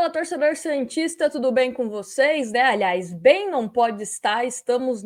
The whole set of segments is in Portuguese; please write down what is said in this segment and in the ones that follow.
Fala, torcedor santista, tudo bem com vocês? Aliás, bem não pode estar, estamos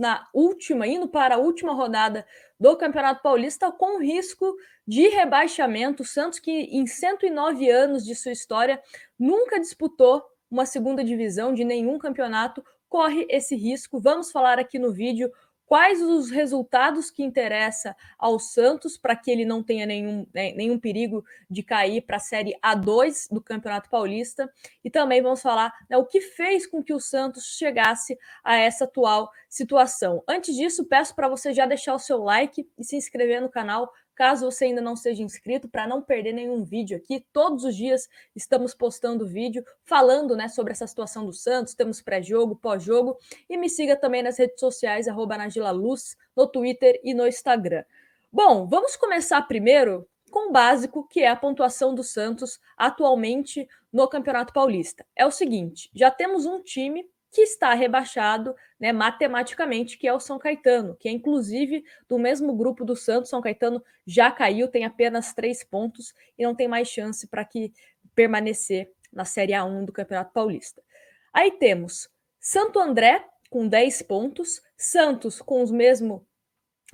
indo para a última rodada do Campeonato Paulista com risco de rebaixamento. O Santos, que em 109 anos de sua história nunca disputou uma segunda divisão de nenhum campeonato, corre esse risco. Vamos falar aqui no vídeo quais os resultados que interessam ao Santos para que ele não tenha nenhum perigo de cair para a Série A2 do Campeonato Paulista. E também vamos falar o que fez com que o Santos chegasse a essa atual situação. Antes disso, peço para você já deixar o seu like e se inscrever no canal, caso você ainda não seja inscrito, para não perder nenhum vídeo aqui. Todos os dias estamos postando vídeo falando sobre essa situação do Santos, temos pré-jogo, pós-jogo, e me siga também nas redes sociais, @NagilaLuz, no Twitter e no Instagram. Bom, vamos começar primeiro com o básico, que é a pontuação do Santos atualmente no Campeonato Paulista. É o seguinte, já temos um time que está rebaixado, matematicamente, que é o São Caetano, que é inclusive do mesmo grupo do Santos. São Caetano já caiu, tem apenas 3 pontos e não tem mais chance para que permanecer na Série A1 do Campeonato Paulista. Aí temos Santo André com 10 pontos, Santos com os mesmos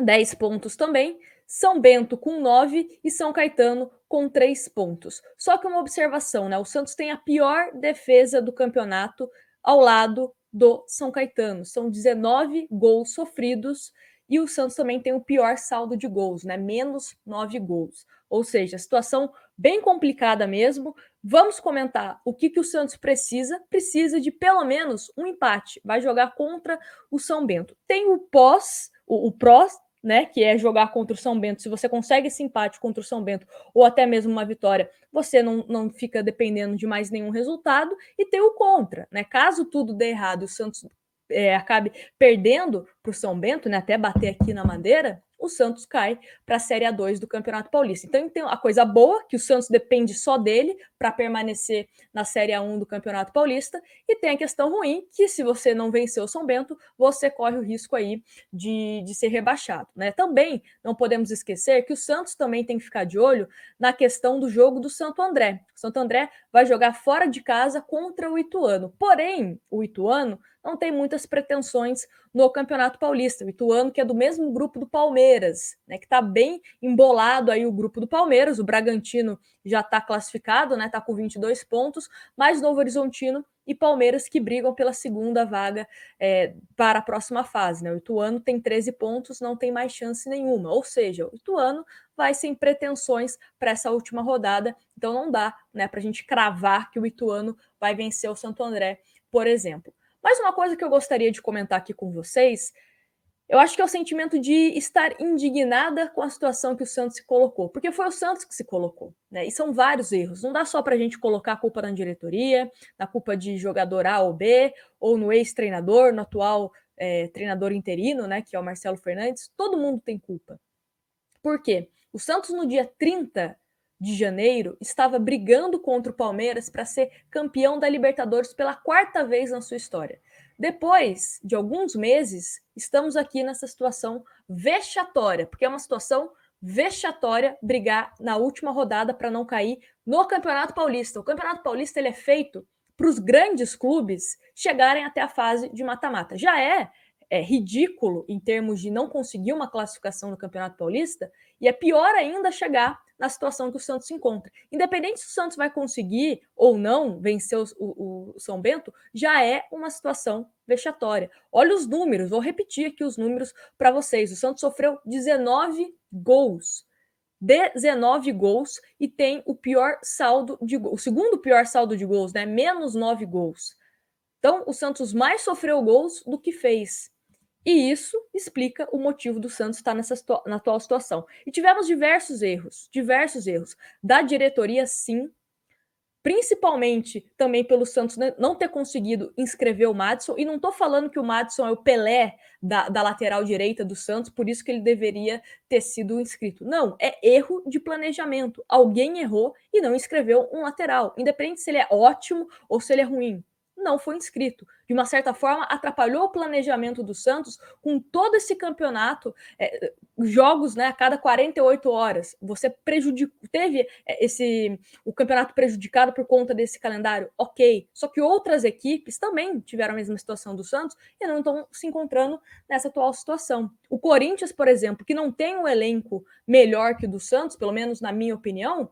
10 pontos também, São Bento com 9 e São Caetano com 3 pontos. Só que uma observação, o Santos tem a pior defesa do campeonato ao lado do São Caetano. São 19 gols sofridos e o Santos também tem o pior saldo de gols, menos 9 gols. Ou seja, situação bem complicada mesmo. Vamos comentar o que o Santos precisa. Precisa de pelo menos um empate. Vai jogar contra o São Bento. Tem o pró, que é jogar contra o São Bento. Se você consegue esse empate contra o São Bento, ou até mesmo uma vitória, você não fica dependendo de mais nenhum resultado. E tem o contra, Caso tudo dê errado e o Santos acabe perdendo para o São Bento, até bater aqui na Madeira, o Santos cai para a Série A2 do Campeonato Paulista. Então tem a coisa boa, que o Santos depende só dele para permanecer na Série A1 do Campeonato Paulista, e tem a questão ruim, que se você não vencer o São Bento, você corre o risco aí de ser rebaixado. Também não podemos esquecer que o Santos também tem que ficar de olho na questão do jogo do Santo André. O Santo André vai jogar fora de casa contra o Ituano. Porém, o Ituano não tem muitas pretensões no Campeonato Paulista. O Ituano, que é do mesmo grupo do Palmeiras, que está bem embolado aí o grupo do Palmeiras. O Bragantino já está classificado, está com 22 pontos, mas Novo Horizontino e Palmeiras que brigam pela segunda vaga para a próxima fase. O Ituano tem 13 pontos, não tem mais chance nenhuma. Ou seja, o Ituano vai sem pretensões para essa última rodada. Então não dá para a gente cravar que o Ituano vai vencer o Santo André, por exemplo. Mas uma coisa que eu gostaria de comentar aqui com vocês, eu acho que é o sentimento de estar indignada com a situação que o Santos se colocou. Porque foi o Santos que se colocou, E são vários erros. Não dá só para a gente colocar a culpa na diretoria, na culpa de jogador A ou B, ou no ex-treinador, no atual treinador interino, que é o Marcelo Fernandes. Todo mundo tem culpa. Por quê? O Santos, no dia 30 de janeiro, estava brigando contra o Palmeiras para ser campeão da Libertadores pela 4ª vez na sua história. Depois de alguns meses, estamos aqui nessa situação vexatória, porque é uma situação vexatória brigar na última rodada para não cair no Campeonato Paulista. O Campeonato Paulista ele é feito para os grandes clubes chegarem até a fase de mata-mata. Já é ridículo em termos de não conseguir uma classificação no Campeonato Paulista, e é pior ainda chegar na situação que o Santos se encontra. Independente se o Santos vai conseguir ou não vencer o São Bento, já é uma situação vexatória. Olha os números, vou repetir aqui os números para vocês. O Santos sofreu 19 gols. 19 gols e tem o pior saldo de gols, o segundo pior saldo de gols, menos 9 gols. Então, o Santos mais sofreu gols do que fez. E isso explica o motivo do Santos estar na atual situação. E tivemos diversos erros da diretoria, sim, principalmente também pelo Santos não ter conseguido inscrever o Madison. E não estou falando que o Madison é o Pelé da lateral direita do Santos, por isso que ele deveria ter sido inscrito. Não, é erro de planejamento. Alguém errou e não inscreveu um lateral, independente se ele é ótimo ou se ele é ruim. não foi inscrito. De uma certa forma, atrapalhou o planejamento do Santos com todo esse campeonato, jogos, né, a cada 48 horas. Você teve o campeonato prejudicado por conta desse calendário, ok. Só que outras equipes também tiveram a mesma situação do Santos e não estão se encontrando nessa atual situação. O Corinthians, por exemplo, que não tem um elenco melhor que o do Santos, pelo menos na minha opinião,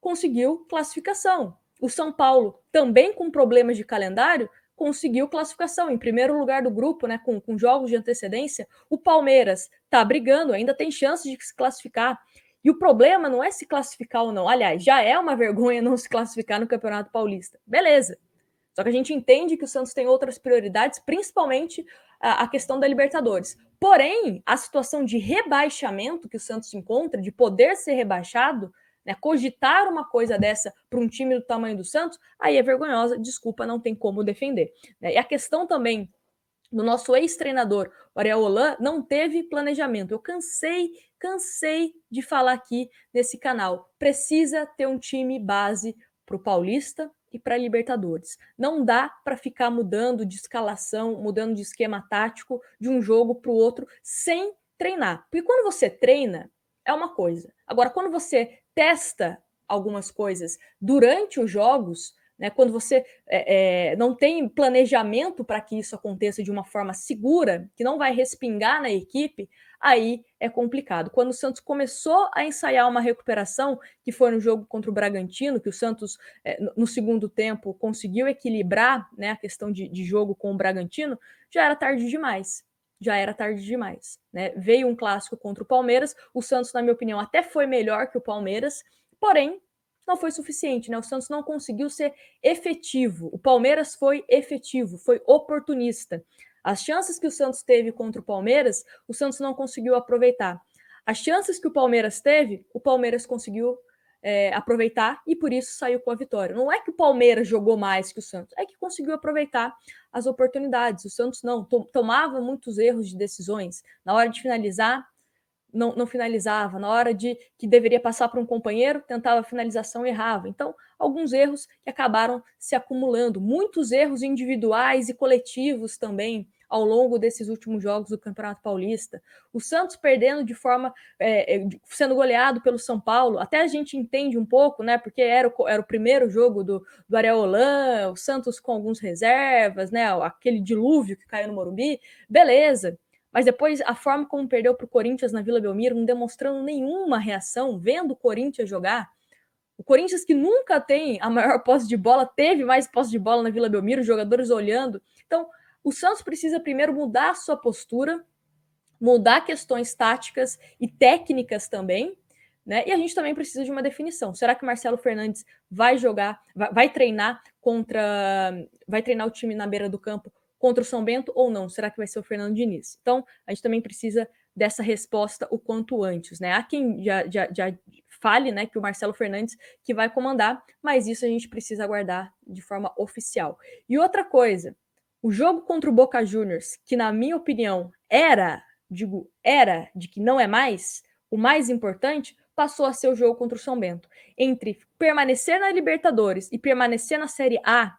conseguiu classificação. O São Paulo, também com problemas de calendário, conseguiu classificação em primeiro lugar do grupo, né, com jogos de antecedência. O Palmeiras está brigando, ainda tem chance de se classificar. E o problema não é se classificar ou não. Aliás, já é uma vergonha não se classificar no Campeonato Paulista. Beleza. Só que a gente entende que o Santos tem outras prioridades, principalmente a questão da Libertadores. Porém, a situação de rebaixamento que o Santos se encontra, de poder ser rebaixado, né, cogitar uma coisa dessa para um time do tamanho do Santos, aí é vergonhosa, desculpa, não tem como defender. Né? E a questão também do nosso ex-treinador, o Ariel Holan, não teve planejamento. Eu cansei de falar aqui nesse canal. Precisa ter um time base para o Paulista e para a Libertadores. Não dá para ficar mudando de escalação, mudando de esquema tático de um jogo para o outro sem treinar. Porque quando você treina, é uma coisa. Agora, quando você testa algumas coisas durante os jogos, né, quando você não tem planejamento para que isso aconteça de uma forma segura, que não vai respingar na equipe, aí é complicado. Quando o Santos começou a ensaiar uma recuperação, que foi no jogo contra o Bragantino, que o Santos, no segundo tempo, conseguiu equilibrar, né, a questão de jogo com o Bragantino, já era tarde demais. Já era tarde demais. Né? Veio um clássico contra o Palmeiras, o Santos, na minha opinião, até foi melhor que o Palmeiras, porém, não foi suficiente, né? O Santos não conseguiu ser efetivo. O Palmeiras foi efetivo, foi oportunista. As chances que o Santos teve contra o Palmeiras, o Santos não conseguiu aproveitar. As chances que o Palmeiras teve, o Palmeiras conseguiu aproveitar e por isso saiu com a vitória. Não é que o Palmeiras jogou mais que o Santos, é que conseguiu aproveitar as oportunidades. O Santos não, tomava muitos erros de decisões. Na hora de finalizar, não finalizava, na hora de que deveria passar para um companheiro, tentava a finalização e errava. Então, alguns erros que acabaram se acumulando, muitos erros individuais e coletivos também ao longo desses últimos jogos do Campeonato Paulista. O Santos perdendo de forma, sendo goleado pelo São Paulo, até a gente entende um pouco, né? Porque era o primeiro jogo do Ariel Holan, o Santos com alguns reservas, né? Aquele dilúvio que caiu no Morumbi, beleza. Mas depois a forma como perdeu para o Corinthians na Vila Belmiro, não demonstrando nenhuma reação, vendo o Corinthians jogar. O Corinthians, que nunca tem a maior posse de bola, teve mais posse de bola na Vila Belmiro, jogadores olhando. Então, o Santos precisa primeiro mudar a sua postura, mudar questões táticas e técnicas também, né? E a gente também precisa de uma definição. Será que Marcelo Fernandes vai jogar, vai treinar o time na beira do campo contra o São Bento ou não? Será que vai ser o Fernando Diniz? Então, a gente também precisa dessa resposta o quanto antes, né? Há quem já fale, né, que o Marcelo Fernandes que vai comandar, mas isso a gente precisa aguardar de forma oficial. E outra coisa, o jogo contra o Boca Juniors, que na minha opinião era de que não é mais, o mais importante, passou a ser o jogo contra o São Bento. Entre permanecer na Libertadores e permanecer na Série A,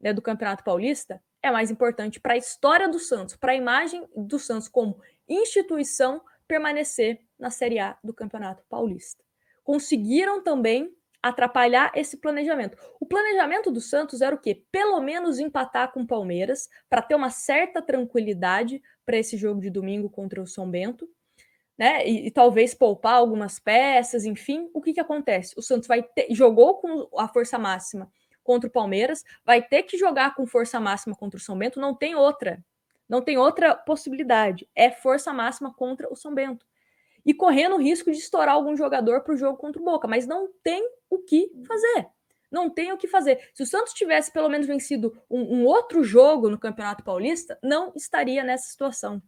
né, do Campeonato Paulista, é mais importante para a história do Santos, para a imagem do Santos como instituição, permanecer na Série A do Campeonato Paulista. Conseguiram também atrapalhar esse planejamento. O planejamento do Santos era o quê? Pelo menos empatar com o Palmeiras, para ter uma certa tranquilidade para esse jogo de domingo contra o São Bento, né? E talvez poupar algumas peças, enfim. O que acontece? O Santos jogou com a força máxima contra o Palmeiras, vai ter que jogar com força máxima contra o São Bento, não tem outra. Não tem outra possibilidade. É força máxima contra o São Bento. E correndo o risco de estourar algum jogador para o jogo contra o Boca, mas não tem o que fazer. Não tem o que fazer. Se o Santos tivesse pelo menos vencido um outro jogo no Campeonato Paulista, não estaria nessa situação.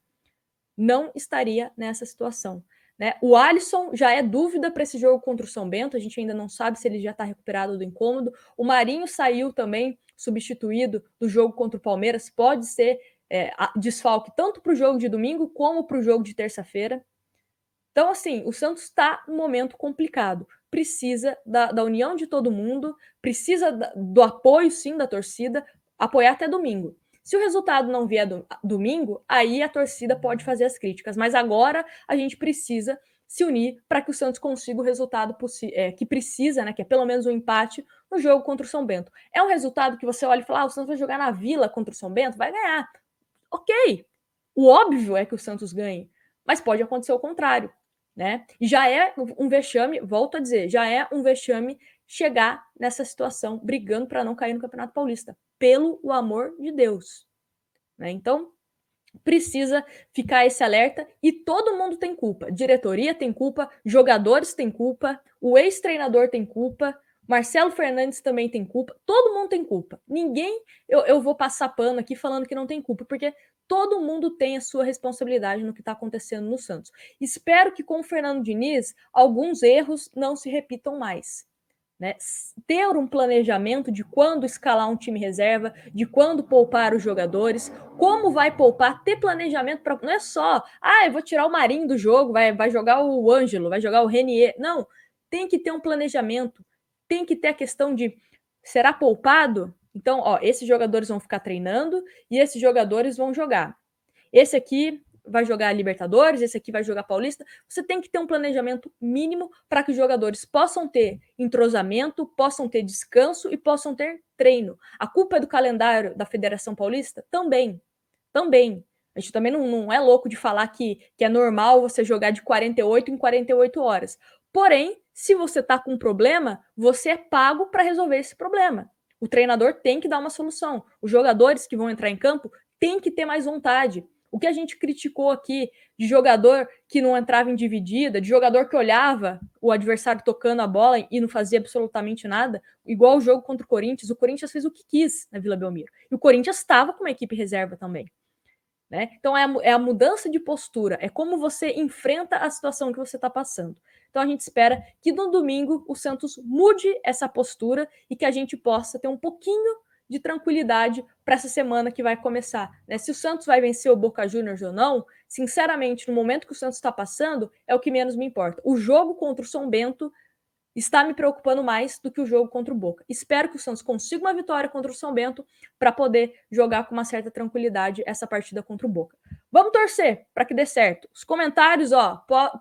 Não estaria nessa situação. Né? O Alisson já é dúvida para esse jogo contra o São Bento, a gente ainda não sabe se ele já está recuperado do incômodo. O Marinho saiu também, substituído do jogo contra o Palmeiras, pode ser desfalque tanto para o jogo de domingo como para o jogo de terça-feira. Então, assim, o Santos está num momento complicado. Precisa da união de todo mundo, precisa do apoio, sim, da torcida, apoiar até domingo. Se o resultado não vier domingo, aí a torcida pode fazer as críticas. Mas agora a gente precisa se unir para que o Santos consiga o resultado que precisa, né? Que é pelo menos um empate no jogo contra o São Bento. É um resultado que você olha e fala: o Santos vai jogar na Vila contra o São Bento, vai ganhar. Ok. O óbvio é que o Santos ganhe, mas pode acontecer o contrário, né? E já é um vexame, volto a dizer, já é um vexame chegar nessa situação, brigando para não cair no Campeonato Paulista, pelo amor de Deus, né? Então, precisa ficar esse alerta e todo mundo tem culpa. Diretoria tem culpa, jogadores têm culpa, o ex-treinador tem culpa, Marcelo Fernandes também tem culpa, todo mundo tem culpa. Ninguém, eu vou passar pano aqui falando que não tem culpa, porque todo mundo tem a sua responsabilidade no que está acontecendo no Santos. Espero que com o Fernando Diniz alguns erros não se repitam mais. Né? Ter um planejamento de quando escalar um time reserva, de quando poupar os jogadores, como vai poupar, ter planejamento para. Não é só, eu vou tirar o Marinho do jogo, vai jogar o Ângelo, vai jogar o Renier. Não, tem que ter um planejamento, tem que ter a questão de será poupado? Então, esses jogadores vão ficar treinando e esses jogadores vão jogar. Esse aqui vai jogar Libertadores, esse aqui vai jogar Paulista. Você tem que ter um planejamento mínimo para que os jogadores possam ter entrosamento, possam ter descanso e possam ter treino. A culpa é do calendário da Federação Paulista? Também. Também. A gente também não é louco de falar que é normal você jogar de 48 em 48 horas. Porém, se você está com um problema, você é pago para resolver esse problema. O treinador tem que dar uma solução. Os jogadores que vão entrar em campo têm que ter mais vontade. O que a gente criticou aqui de jogador que não entrava em dividida, de jogador que olhava o adversário tocando a bola e não fazia absolutamente nada, igual o jogo contra o Corinthians fez o que quis na Vila Belmiro. E o Corinthians estava com uma equipe reserva também. Né? Então é a mudança de postura, é como você enfrenta a situação que você está passando. Então a gente espera que no domingo o Santos mude essa postura e que a gente possa ter um pouquinho de tranquilidade para essa semana que vai começar. Né? Se o Santos vai vencer o Boca Juniors ou não, sinceramente, no momento que o Santos está passando, é o que menos me importa. O jogo contra o São Bento está me preocupando mais do que o jogo contra o Boca. Espero que o Santos consiga uma vitória contra o São Bento para poder jogar com uma certa tranquilidade essa partida contra o Boca. Vamos torcer para que dê certo. Os comentários,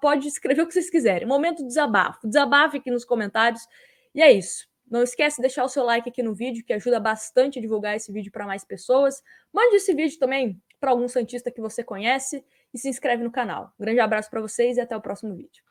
pode escrever o que vocês quiserem. Momento de desabafo. Desabafe aqui nos comentários. E é isso. Não esquece de deixar o seu like aqui no vídeo, que ajuda bastante a divulgar esse vídeo para mais pessoas. Mande esse vídeo também para algum santista que você conhece e se inscreve no canal. Um grande abraço para vocês e até o próximo vídeo.